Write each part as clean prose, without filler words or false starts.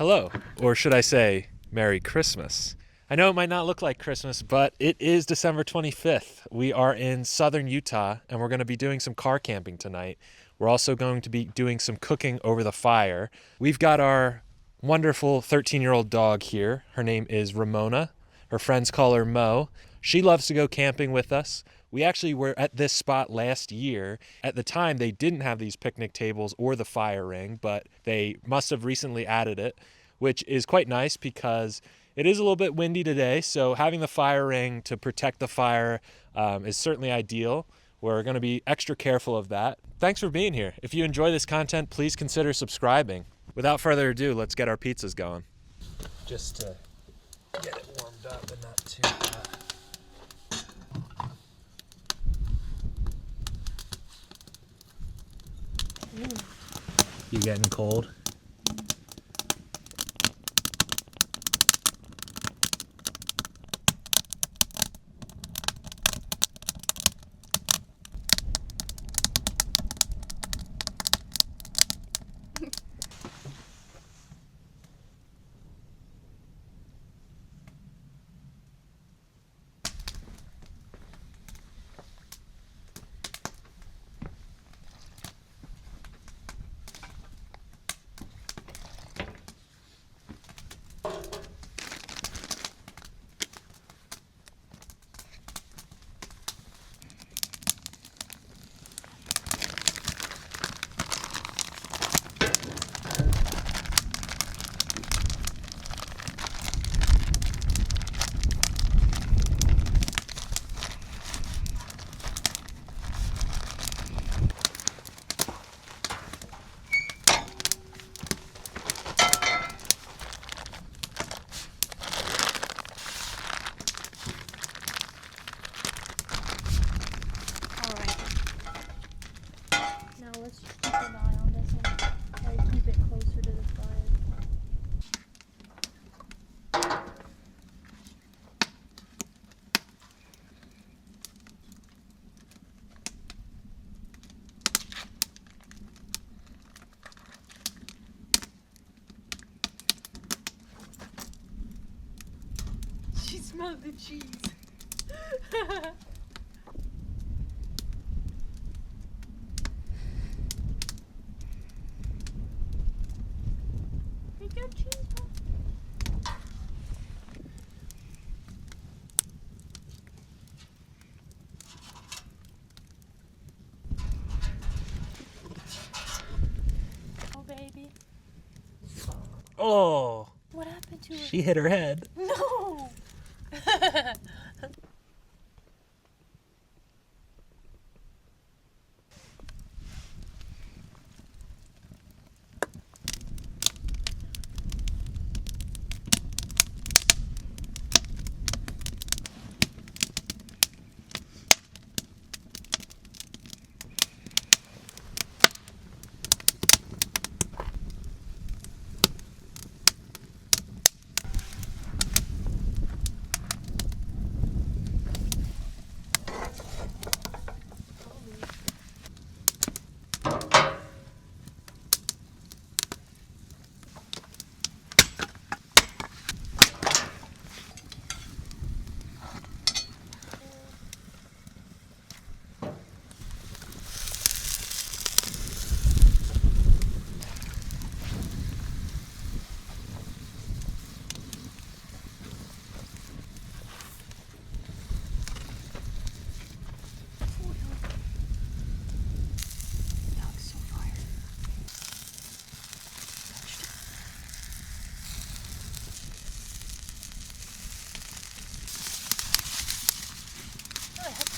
Hello, or should I say, Merry Christmas. I know it might not look like Christmas, but it is December 25th. We are in southern Utah, and we're going to be doing some car camping tonight. We're also going to be doing some cooking over the fire. We've got our wonderful 13-year-old dog here. Her name is Ramona. Her friends call her Mo. She loves to go camping with us. We actually were at this spot last year. At the time, they didn't have these picnic tables or the fire ring, but they must have recently added it, which is quite nice because it is a little bit windy today. So having the fire ring to protect the fire is certainly ideal. We're going to be extra careful of that. Thanks for being here. If you enjoy this content, please consider subscribing. Without further ado, let's get our pizzas going. Just to get it warmed up and not too hot. You getting cold? Let's just keep an eye on this and try to keep it closer to the fire. She smelled the cheese. Oh, baby. Oh, What happened to her? she hit her head. No!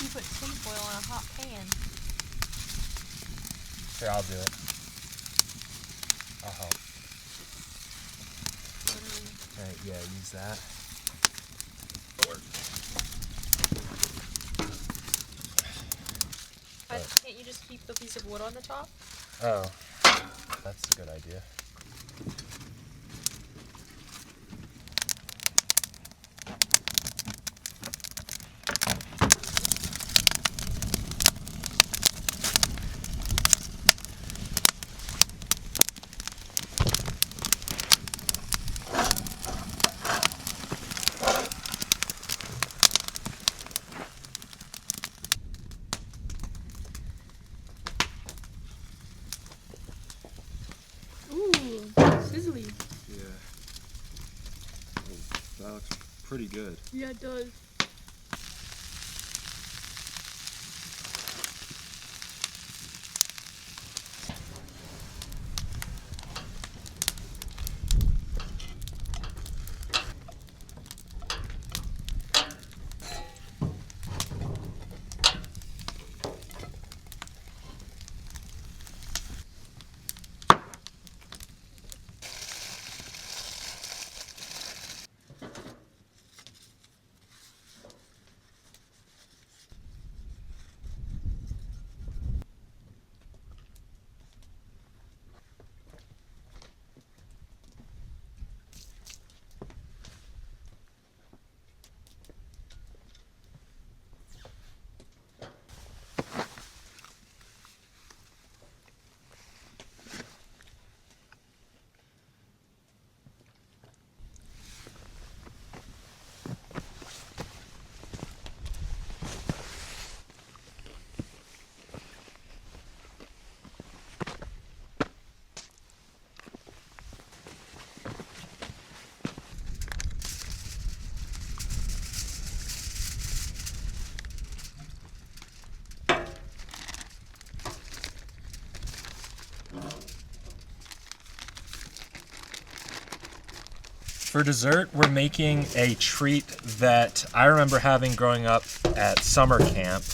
You put tinfoil in a hot pan. Here, I'll do it. I'll help. Alright, yeah, use that. Can't you just keep the piece of wood on the top? Oh, that's a good idea. actually. Yeah. Oh, that looks pretty good. Yeah, it does. For dessert, we're making a treat that I remember having growing up at summer camp.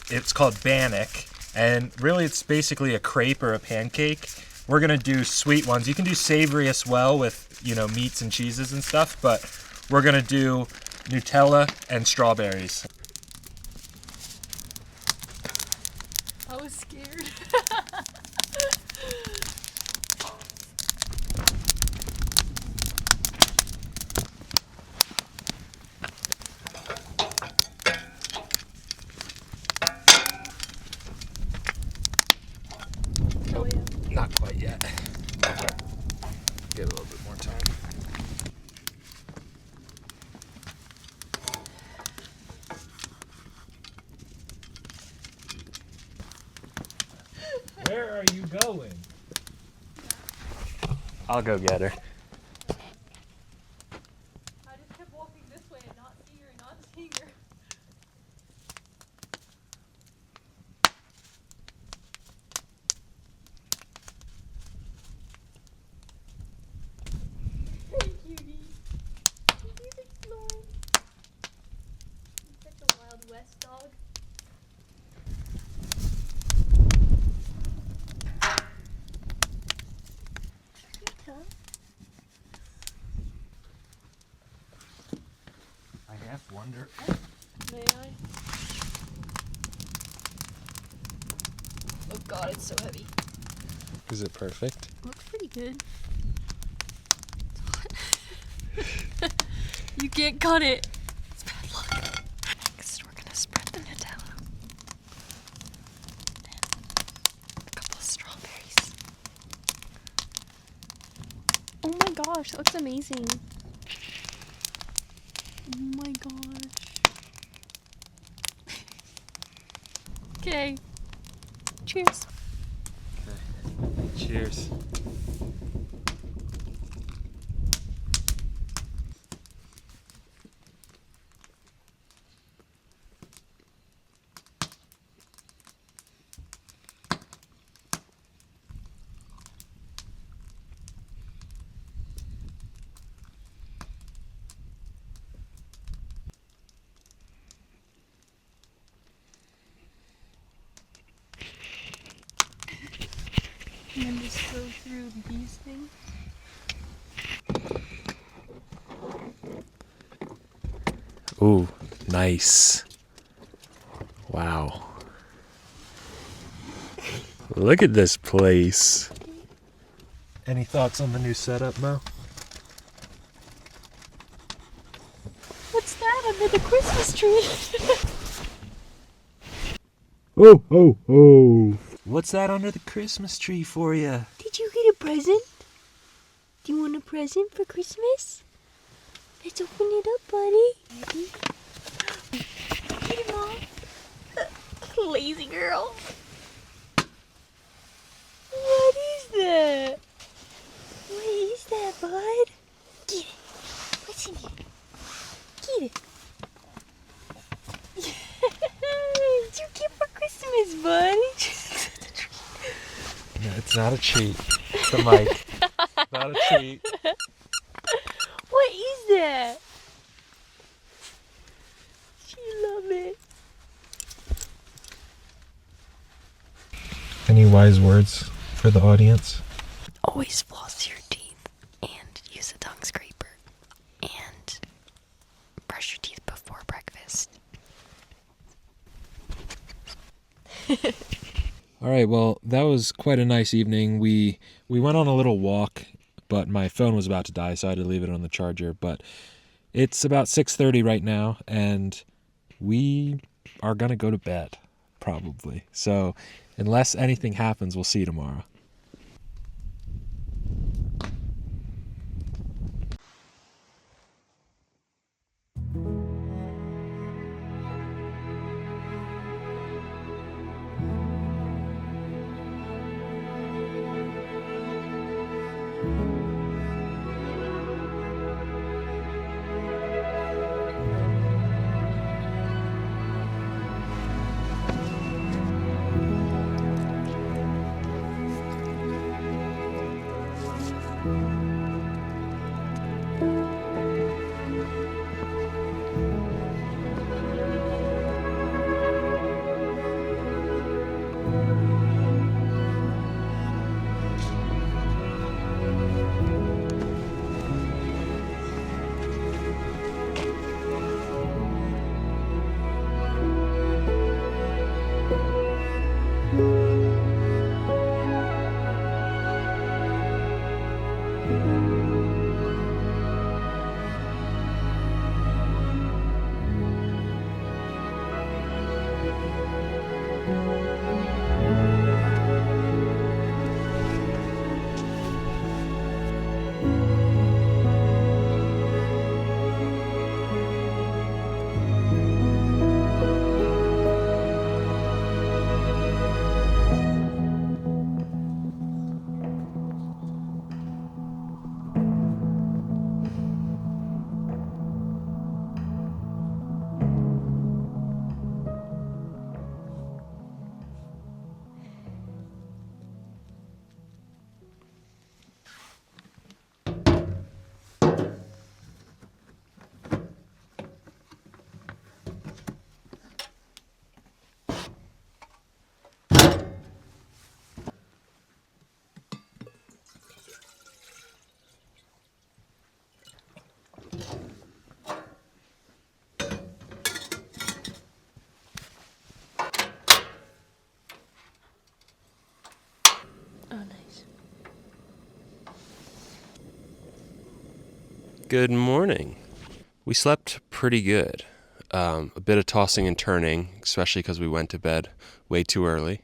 It's called bannock, and really it's basically a crepe or a pancake. We're gonna do sweet ones. You can do savory as well with, meats and cheeses and stuff, but we're gonna do Nutella and strawberries. I was scared. Oh, yeah. Not quite yet. Give it a little bit more time. Where are you going? I'll go get her. I just kept walking this way and not seeing her and not seeing her. Hey, cutie. He's exploring. He's such a Wild West dog. I half wonder. May I? Oh god, it's so heavy. Is it perfect? Looks pretty good. You can't cut it. It's bad luck. Next, we're gonna spread the Nutella. Then a couple of strawberries. Oh my gosh, that looks amazing. Oh my gosh. Okay. Cheers. Cheers. And then just go through these things. Ooh, nice. Wow. Look at this place. Any thoughts on the new setup, Mo? What's that under the Christmas tree? Oh, oh, oh. What's that under the Christmas tree for you? Did you get a present? Do you want a present for Christmas? Let's open it up, buddy. Get him off. Lazy girl. What is that? What is that, Not a treat. The mic. Not a treat. What is that? She love it. Any wise words for the audience? Always floss your teeth and use a tongue scraper and brush your teeth before breakfast. All right, well, that was quite a nice evening. We went on a little walk, but my phone was about to die, so I had to leave it on the charger. But it's about 6:30 right now, and we are going to go to bed, probably. So unless anything happens, we'll see you tomorrow. Oh, nice. Good morning. We slept pretty good. A bit of tossing and turning, especially because we went to bed way too early.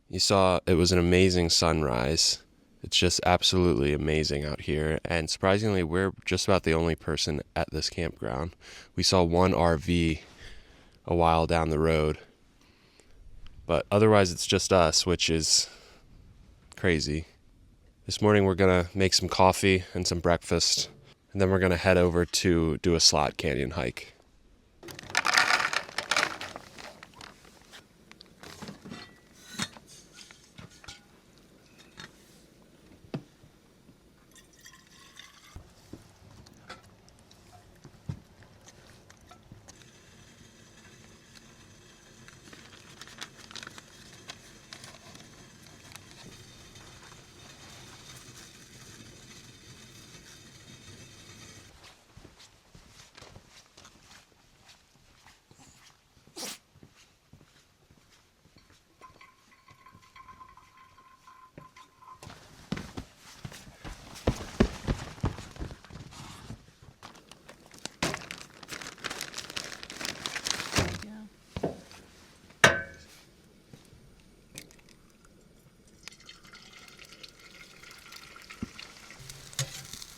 You saw it was an amazing sunrise. It's just absolutely amazing out here. And surprisingly, we're just about the only person at this campground. We saw one RV a while down the road. But otherwise, it's just us, which is crazy. This morning, we're going to make some coffee and some breakfast. And then we're going to head over to do a slot canyon hike.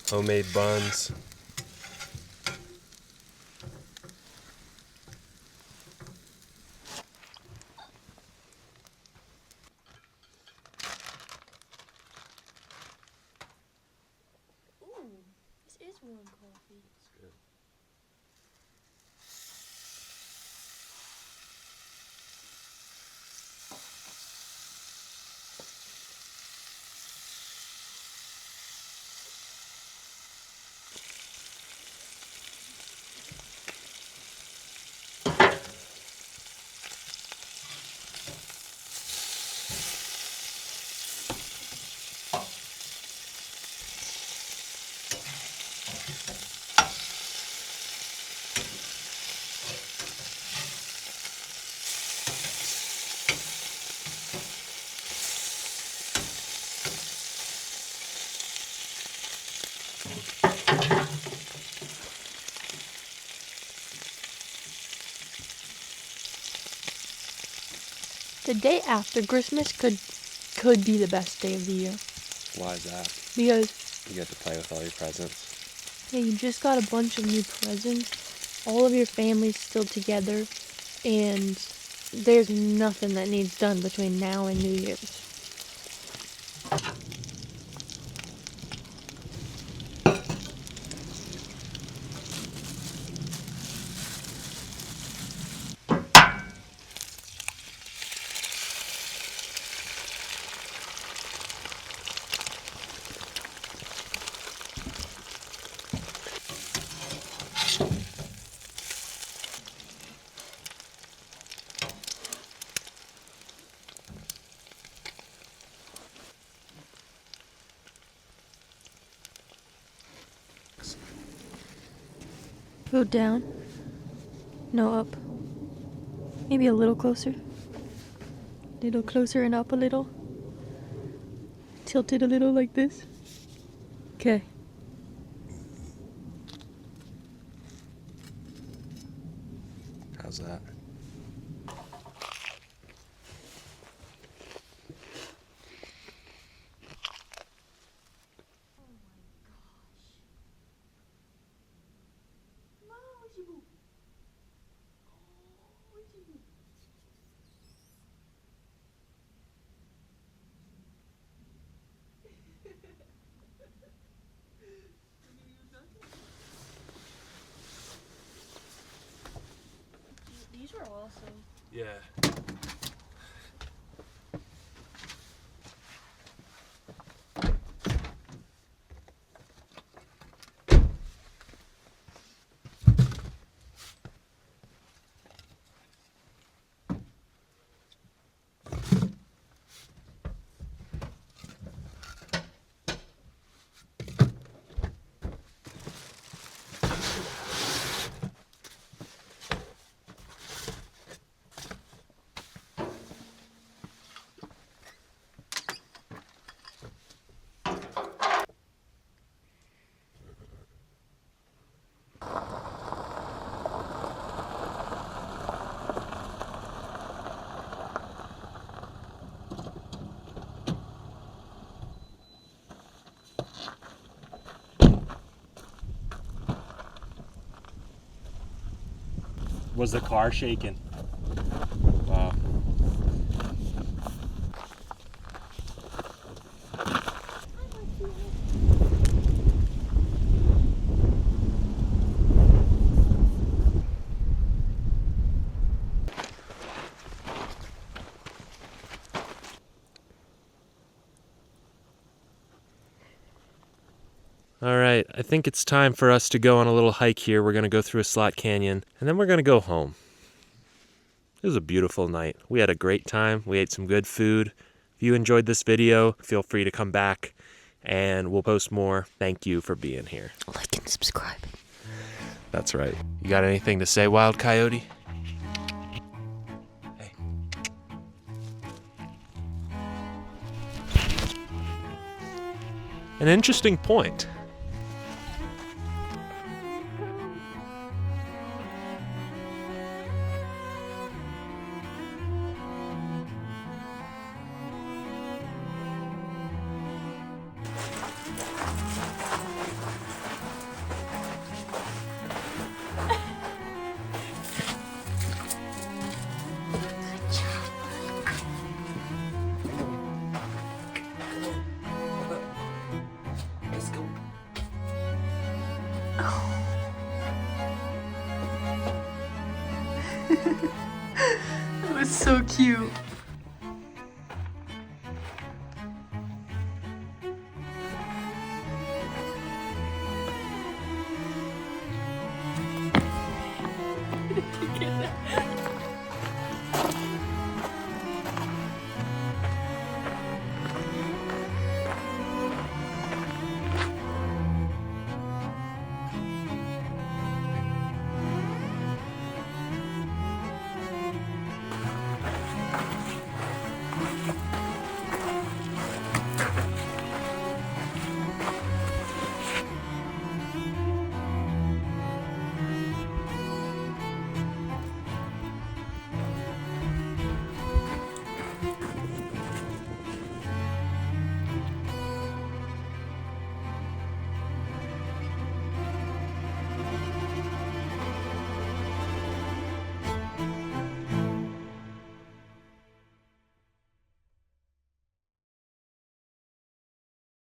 Homemade buns. Ooh, this is warm coffee. It's good. The day after Christmas could be the best day of the year. Why is that? Because, You get to play with all your presents. yeah, you just got a bunch of new presents. All of your family's still together. And there's nothing that needs done between now and New Year's. Go down. No, up. Maybe a little closer. Little closer and up a little. Tilt it a little like this. Okay. How's that? These were awesome. Yeah. Was the car shaking? Wow. All right, I think it's time for us to go on a little hike here. We're going to go through a slot canyon, and then we're going to go home. It was a beautiful night. We had a great time. We ate some good food. If you enjoyed this video, feel free to come back, and we'll post more. Thank you for being here. Like and subscribe. That's right. You got anything to say, Wild Coyote? Hey. An interesting point. That was so cute.